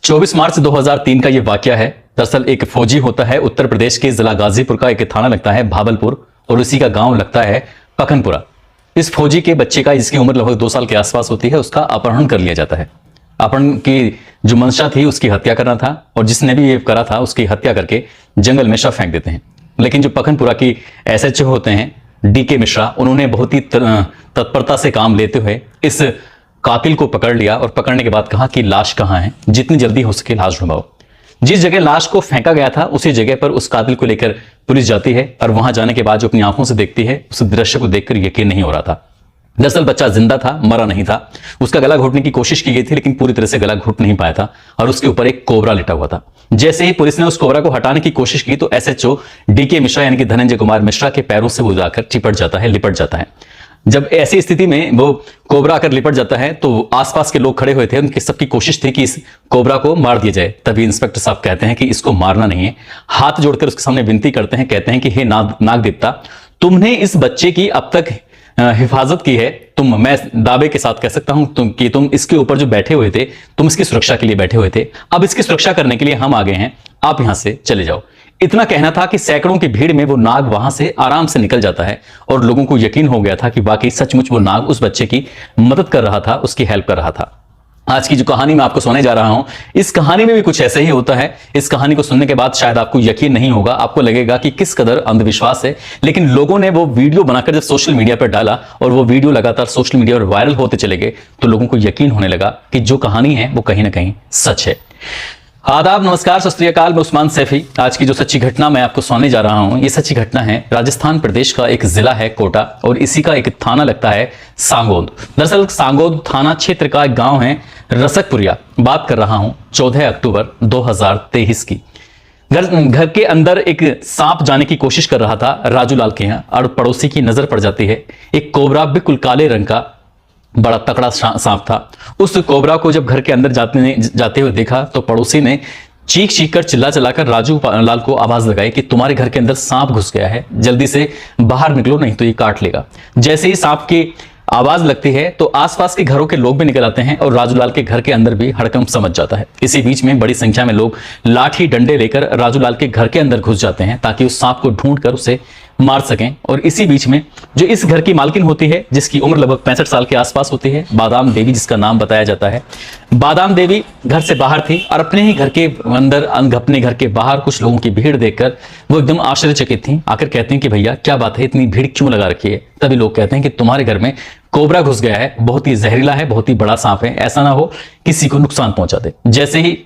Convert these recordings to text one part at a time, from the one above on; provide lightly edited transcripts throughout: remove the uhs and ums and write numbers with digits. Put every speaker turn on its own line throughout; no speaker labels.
24 मार्च 2003 का ये वाकया है। दरअसल एक फौजी होता है उत्तर प्रदेश के जिला गाजीपुर का, एक थाना लगता है भावलपुर और उसी का गांव लगता है पखनपुरा। इस फौजी के बच्चे का, जिसकी उम्र लगभग 2 साल के आसपास होती है, उसका अपहरण कर लिया जाता है। अपहरण की जो मंशा थी उसकी हत्या करना था और जिसने भी ये करा था उसकी हत्या करके जंगल में शव फेंक देते हैं। लेकिन जो पखनपुरा की एसएचओ होते हैं डीके मिश्रा, उन्होंने बहुत ही तत्परता से काम लेते हुए इस कातिल को पकड़ लिया और पकड़ने के बाद कहा कि लाश कहां है, जितनी जल्दी हो सके लाश ढूंढाओ। जिस जगह लाश को फेंका गया था उसी जगह पर उस कातिल को लेकर पुलिस जाती है और वहां जाने के बाद जो अपनी आंखों से देखती है, उस दृश्य को देखकर यकीन नहीं हो रहा था। दरअसल बच्चा जिंदा था, मरा नहीं था। उसका गला घोटने की कोशिश की गई थी लेकिन पूरी तरह से गला घोट नहीं पाया था और उसके ऊपर एक कोबरा लिटा हुआ था। जैसे ही पुलिस ने उस कोबरा को हटाने की कोशिश की तो एसएचओ डीके मिश्रा यानी कि धनंजय कुमार मिश्रा के पैरों से वो जाकर लिपट जाता है। जब ऐसी स्थिति में वो कोबरा आकर लिपट जाता है तो आसपास के लोग खड़े हुए थे, उनकी सबकी कोशिश थी कि इस कोबरा को मार दिया जाए। तभी इंस्पेक्टर साहब कहते हैं कि इसको मारना नहीं है। हाथ जोड़कर उसके सामने विनती करते हैं, कहते हैं कि हे नाग देवता, तुमने इस बच्चे की अब तक हिफाजत की है। मैं दावे के साथ कह सकता हूं कि तुम इसके ऊपर जो बैठे हुए थे, तुम इसकी सुरक्षा के लिए बैठे हुए थे। अब इसकी सुरक्षा करने के लिए हम आ गए हैं, आप यहां से चले जाओ। इतना कहना था कि सैकड़ों की भीड़ में वो नाग वहां से आराम से निकल जाता है और लोगों को यकीन हो गया था कि वाकई सचमुच वो नाग उस बच्चे की मदद कर रहा था, उसकी हेल्प कर रहा था। आज की जो कहानी मैं आपको सुनाने जा रहा हूं, इस कहानी में भी कुछ ऐसे ही होता है। इस कहानी को सुनने के बाद शायद आपको यकीन नहीं होगा, आपको लगेगा कि किस कदर अंधविश्वास है। लेकिन लोगों ने वो वीडियो बनाकर जब सोशल मीडिया पर डाला और वो वीडियो लगातार सोशल मीडिया पर वायरल होते चले गए तो लोगों को यकीन होने लगा कि जो कहानी है वो कहीं ना कहीं सच है। आदाब, नमस्कार, सत श्री अकाल, मैं उस्मान सैफी। आज की जो सच्ची घटना मैं आपको सुनाने जा रहा हूं, ये सच्ची घटना है राजस्थान प्रदेश का एक जिला है कोटा और इसी का एक थाना लगता है सांगोद। दरअसल सांगोद थाना क्षेत्र का एक गांव है रसकपुरिया। बात कर रहा हूं 14 अक्टूबर 2023 की। घर के अंदर एक सांप जाने की कोशिश कर रहा था राजू लाल के यहाँ और पड़ोसी की नजर पड़ जाती है। एक कोबरा बिल्कुल काले रंग का बड़ा तकड़ा सांप था। उस कोबरा को जब घर के अंदर जाते हुए देखा तो पड़ोसी ने चीख कर चिल्लाकर राजू लाल को आवाज लगाई कि तुम्हारे घर के अंदर सांप घुस गया है, जल्दी से बाहर निकलो नहीं तो ये काट लेगा। जैसे ही सांप की आवाज लगती है तो आसपास के घरों के लोग भी निकल आते हैं और राजू लाल के घर के अंदर भी हड़कंप समझ जाता है। इसी बीच में बड़ी संख्या में लोग लाठी डंडे लेकर राजू लाल के घर के अंदर घुस जाते हैं ताकि उस सांप को ढूंढकर उसे मार सकें। और इसी बीच में जो इस घर की मालकिन होती है, जिसकी उम्र लगभग 65 साल के आसपास होती है, बादाम देवी जिसका नाम बताया जाता है, बादाम देवी घर से बाहर थी और अपने ही घर के अंदर, अपने घर के बाहर कुछ लोगों की भीड़ देखकर वो एकदम आश्चर्यचकित थी। आकर कहते हैं कि भैया क्या बात है, इतनी भीड़ क्यों लगा रखी है? तभी लोग कहते हैं कि तुम्हारे घर में कोबरा घुस गया है, बहुत ही जहरीला है, बहुत ही बड़ा सांप है, ऐसा ना हो किसी को नुकसान पहुंचा दे। जैसे ही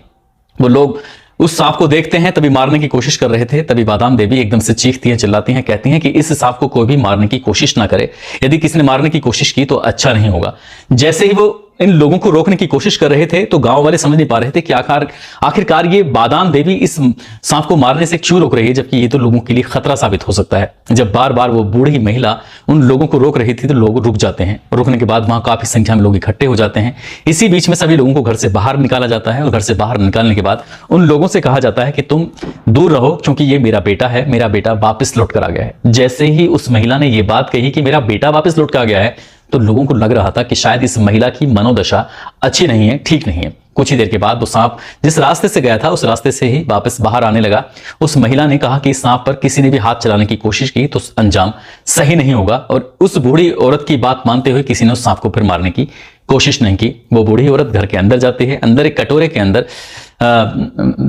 वो लोग उस सांप को देखते हैं तभी मारने की कोशिश कर रहे थे, तभी बादाम देवी एकदम से चीखती हैं, चिल्लाती हैं, कहती हैं कि इस सांप को कोई भी मारने की कोशिश ना करे। यदि किसी ने मारने की कोशिश की तो अच्छा नहीं होगा। जैसे ही वो इन लोगों को रोकने की कोशिश कर रहे थे तो गांव वाले समझ नहीं पा रहे थे कि आखिरकार ये बादाम देवी इस सांप को मारने से क्यों रोक रही है, जबकि ये तो लोगों के लिए खतरा साबित हो सकता है। जब बार बार वो बूढ़ी महिला उन लोगों को रोक रही थी तो लोग रुक जाते हैं। रोकने के बाद वहां काफी संख्या में लोग इकट्ठे हो जाते हैं। इसी बीच में सभी लोगों को घर से बाहर निकाला जाता है और घर से बाहर निकालने के बाद उन लोगों से कहा जाता है कि तुम दूर रहो क्योंकि ये मेरा बेटा है, मेरा बेटा वापस लौट कर आ गया है। जैसे ही उस महिला ने ये बात कही कि मेरा बेटा वापस लौट कर आ गया है तो लोगों को लग रहा था कि शायद इस महिला की मनोदशा अच्छी नहीं है, ठीक नहीं है। कुछ ही देर के बाद वो सांप जिस रास्ते से गया था उस रास्ते से ही वापस बाहर आने लगा। उस महिला ने कहा कि इस सांप पर किसी ने भी हाथ चलाने की कोशिश की तो अंजाम सही नहीं होगा और उस बूढ़ी औरत की बात मानते हुए किसी ने उस सांप को फिर मारने की कोशिश नहीं की। वो बूढ़ी औरत घर के अंदर जाती है, अंदर एक कटोरे के अंदर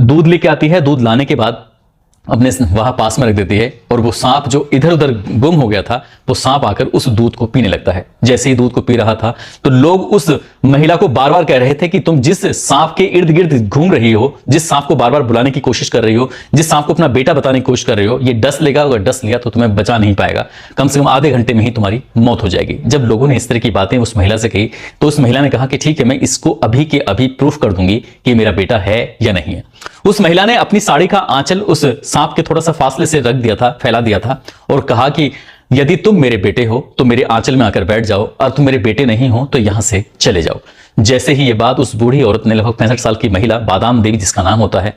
दूध लेके आती है। दूध लाने के बाद अपने वहां पास में रख देती है और वो सांप जो इधर उधर गुम हो गया था वो सांप आकर उस दूध को पीने लगता है। जैसे ही दूध को पी रहा था तो लोग उस महिला को बार बार कह रहे थे कि तुम जिस सांप के इर्द गिर्द घूम रही हो, जिस सांप को बार बार बुलाने की कोशिश कर रही हो, जिस सांप को अपना बेटा बताने की कोशिश कर रही हो, ये डस लेगा, अगर डस लिया तो तुम्हें बचा नहीं पाएगा, कम से कम आधे घंटे में ही तुम्हारी मौत हो जाएगी। जब लोगों ने इस तरह की बातें उस महिला से कही तो उस महिला ने कहा कि ठीक है, मैं इसको अभी के अभी प्रूफ कर दूंगी कि मेरा बेटा है या नहीं है। उस महिला ने अपनी साड़ी का आंचल उस सांप के थोड़ा सा फासले से रख दिया था, फैला दिया था और कहा कि यदि तुम मेरे बेटे हो तो मेरे आंचल में आकर बैठ जाओ और तुम मेरे बेटे नहीं हो तो यहां से चले जाओ। जैसे ही ये बात उस बूढ़ी औरत ने, लगभग 65 साल की महिला बादाम देवी जिसका नाम होता है,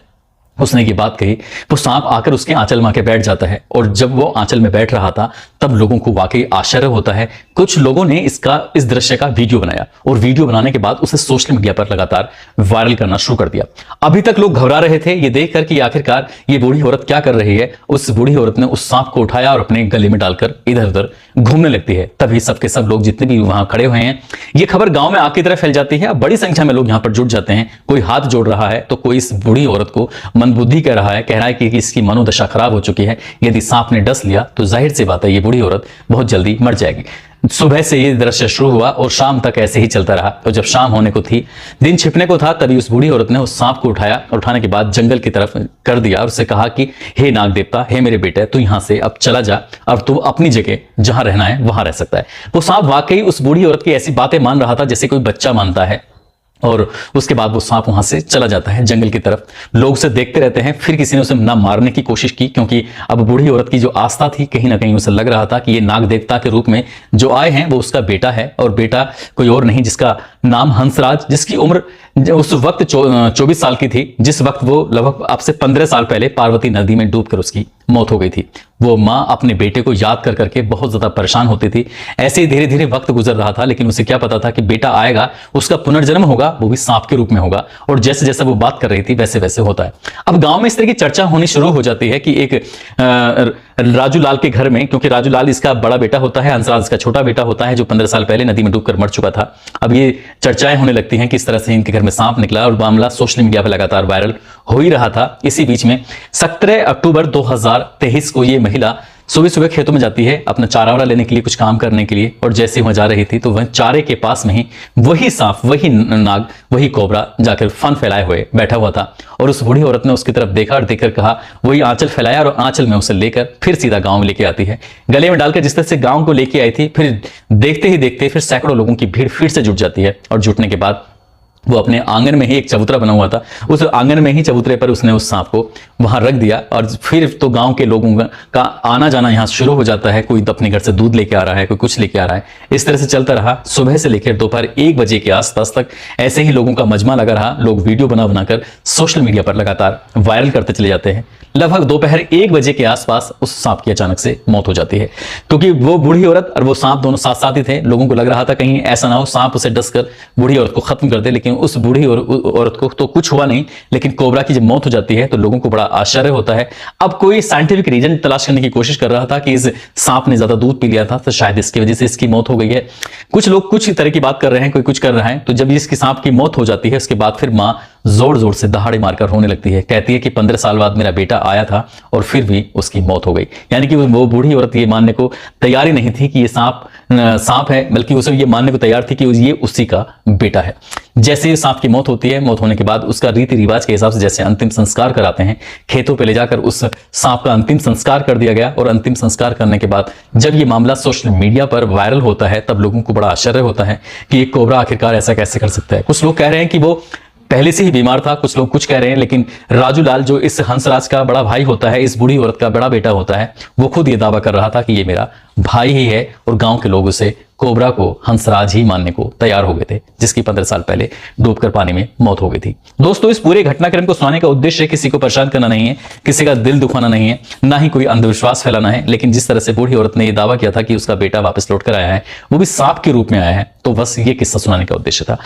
उसने ये बात कही, वो सांप आकर उसके आंचल में आके बैठ जाता है। और जब वो आंचल में बैठ रहा था तब लोगों को वाकई आश्चर्य होता है। कुछ लोगों ने इस दृश्य का वीडियो बनाया और वीडियो बनाने के बाद उसे सोशल मीडिया पर लगातार वायरल करना शुरू कर दिया। अभी तक लोग घबरा रहे थे ये देखकर कि आखिरकार ये बूढ़ी औरत क्या कर रही है। उस बूढ़ी औरत ने उस सांप को उठाया और अपने गले में डालकर इधर उधर घूमने लगती है। तभी सबके सब लोग जितने भी वहां खड़े हुए हैं, ये खबर गांव में आग की तरह फैल जाती है। बड़ी संख्या में लोग यहां पर जुट जाते हैं। कोई हाथ जोड़ रहा है तो कोई इस बूढ़ी औरत को मंदबुद्धि कह रहा है, कह रहा है कि इसकी मनोदशा खराब हो चुकी है, यदि सांप ने डस लिया तो जाहिर सी बात है ये बूढ़ी औरत बहुत जल्दी मर जाएगी। सुबह से ये दृश्य शुरू हुआ और शाम तक ऐसे ही चलता रहा। और जब शाम होने को थी, दिन छिपने को था, तभी उस बूढ़ी औरत ने उस सांप को उठाया और उठाने के बाद जंगल की तरफ कर दिया और उससे कहा कि हे नाग देवता, हे मेरे बेटे, तू यहां से अब चला जा और तू अपनी जगह जहां रहना है वहां रह सकता है। वो सांप वाकई उस बूढ़ी औरत की ऐसी बातें मान रहा था जैसे कोई बच्चा मानता है। और उसके बाद वो सांप वहां से चला जाता है जंगल की तरफ। लोग उसे देखते रहते हैं। फिर किसी ने उसे ना मारने की कोशिश की, क्योंकि अब बूढ़ी औरत की जो आस्था थी, कहीं ना कहीं उसे लग रहा था कि ये नाग देवता के रूप में जो आए हैं वो उसका बेटा है, और बेटा कोई और नहीं जिसका नाम हंसराज, जिसकी उम्र उस वक्त 24 साल की थी, जिस वक्त वो लगभग अब से 15 साल पहले पार्वती नदी में डूबकर उसकी मौत हो गई थी। वो माँ अपने बेटे को याद कर करके बहुत ज्यादा परेशान होती थी। ऐसे ही धीरे धीरे वक्त गुजर रहा था, लेकिन उसे क्या पता था कि बेटा आएगा, उसका पुनर्जन्म होगा, वो भी सांप के रूप में होगा। और जैसे जैसे वो बात कर रही थी वैसे वैसे होता है। अब गांव में इस तरह की चर्चा होनी शुरू हो जाती है कि एक राजू लाल के घर में, क्योंकि राजू लाल इसका बड़ा बेटा होता है, हंसराज इसका छोटा बेटा होता है, जो 15 साल पहले नदी में डूबकर मर चुका था। अब ये चर्चाएं होने लगती हैं कि इस तरह से इनके घर में सांप निकला, और मामला सोशल मीडिया पर लगातार वायरल हो ही रहा था। इसी बीच में 17 अक्टूबर 2023 को ये महिला सुबह सुबह खेतों में जाती है अपना चारा वारा लेने के लिए, कुछ काम करने के लिए। और जैसे वहां जा रही थी तो वह चारे के पास में ही वही सांप, वही नाग, वही कोबरा जाकर फन फैलाए हुए बैठा हुआ था। और उस बूढ़ी औरत ने उसकी तरफ देखा और देखकर कहा, वही आंचल फैलाया और आंचल में उसे लेकर फिर सीधा गांव में लेके आती है, गले में डालकर जिस तरह से गांव को लेके आई थी। फिर देखते ही देखते फिर सैकड़ों लोगों की भीड़ फिर से जुट जाती है, और जुटने के बाद वो अपने आंगन में ही एक चबूतरा बना हुआ था, उस आंगन में ही चबूतरे पर उसने उस सांप को वहां रख दिया। और फिर तो गांव के लोगों का आना जाना यहां शुरू हो जाता है। कोई अपने घर से दूध लेके आ रहा है, कोई कुछ लेके आ रहा है। इस तरह से चलता रहा। सुबह से लेकर दोपहर 1 बजे के आसपास तक ऐसे ही लोगों का मजमा लगा रहा। लोग वीडियो बनाकर सोशल मीडिया पर लगातार वायरल करते चले जाते हैं। लगभग दोपहर 1 बजे के आसपास उस सांप की अचानक से मौत हो जाती है, क्योंकि वो बूढ़ी औरत और वो सांप दोनों साथ साथ ही थे। लोगों को लग रहा था कहीं ऐसा ना हो सांप उसे डसकर बूढ़ी औरत को खत्म कर दे, लेकिन उस बूढ़ी औरत को तो कुछ हुआ नहीं। लेकिन कोबरा की जब मौत हो जाती है तो लोगों को बड़ा आश्चर्य होता है। अब कोई साइंटिफिक रीजन तलाश करने की कोशिश कर रहा था कि इस सांप ने ज्यादा दूध पी लिया था तो शायद इसकी वजह से इसकी मौत हो गई है। कुछ लोग कुछ तरह की बात कर रहे हैं, कोई कुछ कर रहा है। तो जब इसकी सांप की मौत हो जाती है उसके बाद फिर मां जोर जोर से दहाड़े मारकर रोने लगती है। कहती है कि 15 साल बाद मेरा बेटा आया था और फिर भी उसकी मौत हो गई। यानी कि वो बूढ़ी औरत ये मानने को तैयार ही नहीं थी कि ये सांप है, बल्कि उसे ये मानने को तैयार थी कि ये उसी का बेटा है। जैसे ही सांप की मौत होती है, मौत होने के बाद उसका रीति रिवाज के हिसाब से जैसे अंतिम संस्कार कराते हैं, खेतों पे ले जाकर उस सांप का अंतिम संस्कार कर दिया गया। और अंतिम संस्कार करने के बाद जब ये मामला सोशल मीडिया पर वायरल होता है तब लोगों को बड़ा आश्चर्य होता है कि एक कोबरा आखिरकार ऐसा कैसे कर सकता है। कुछ लोग कह रहे हैं कि वो पहले से ही बीमार था, कुछ लोग कुछ कह रहे हैं। लेकिन राजू लाल जो इस हंसराज का बड़ा भाई होता है, इस बूढ़ी औरत का बड़ा बेटा होता है, वो खुद ये दावा कर रहा था कि ये मेरा भाई ही है। और गांव के लोग उसे कोबरा को हंसराज ही मानने को तैयार हो गए थे, जिसकी 15 साल पहले डूबकर पानी में मौत हो गई थी। दोस्तों, इस पूरे घटनाक्रम को सुनाने का उद्देश्य किसी को परेशान करना नहीं है, किसी का दिल दुखाना नहीं है, ना ही कोई अंधविश्वास फैलाना है। लेकिन जिस तरह से बूढ़ी औरत ने यह दावा किया था कि उसका बेटा वापस लौट कर आया है, वो भी सांप के रूप में आया है, तो बस ये किस्सा सुनाने का उद्देश्य था।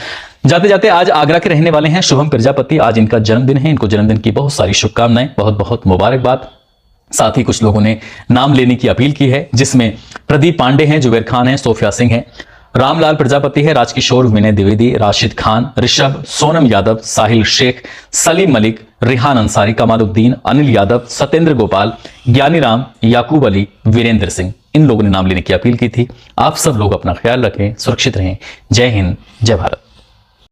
जाते जाते आज आगरा के रहने वाले हैं शुभम प्रजापति। आज इनका जन्मदिन है। इनको जन्मदिन की बहुत सारी शुभकामनाएं, बहुत बहुत मुबारकबाद। साथ ही कुछ लोगों ने नाम लेने की अपील की है, जिसमें प्रदीप पांडे हैं, जुबैर खान है, सोफिया सिंह है, रामलाल प्रजापति है, राजकिशोर, विनय द्विवेदी, राशिद खान, ऋषभ, सोनम यादव, साहिल शेख, सलीम मलिक, रिहान अंसारी, कमालुद्दीन, अनिल यादव, सत्येंद्र गोपाल, ज्ञानी राम, याकूब अली, वीरेंद्र सिंह, इन लोगों ने नाम लेने की अपील की थी। आप सब लोग अपना ख्याल रखें, सुरक्षित रहें। जय हिंद, जय भारत।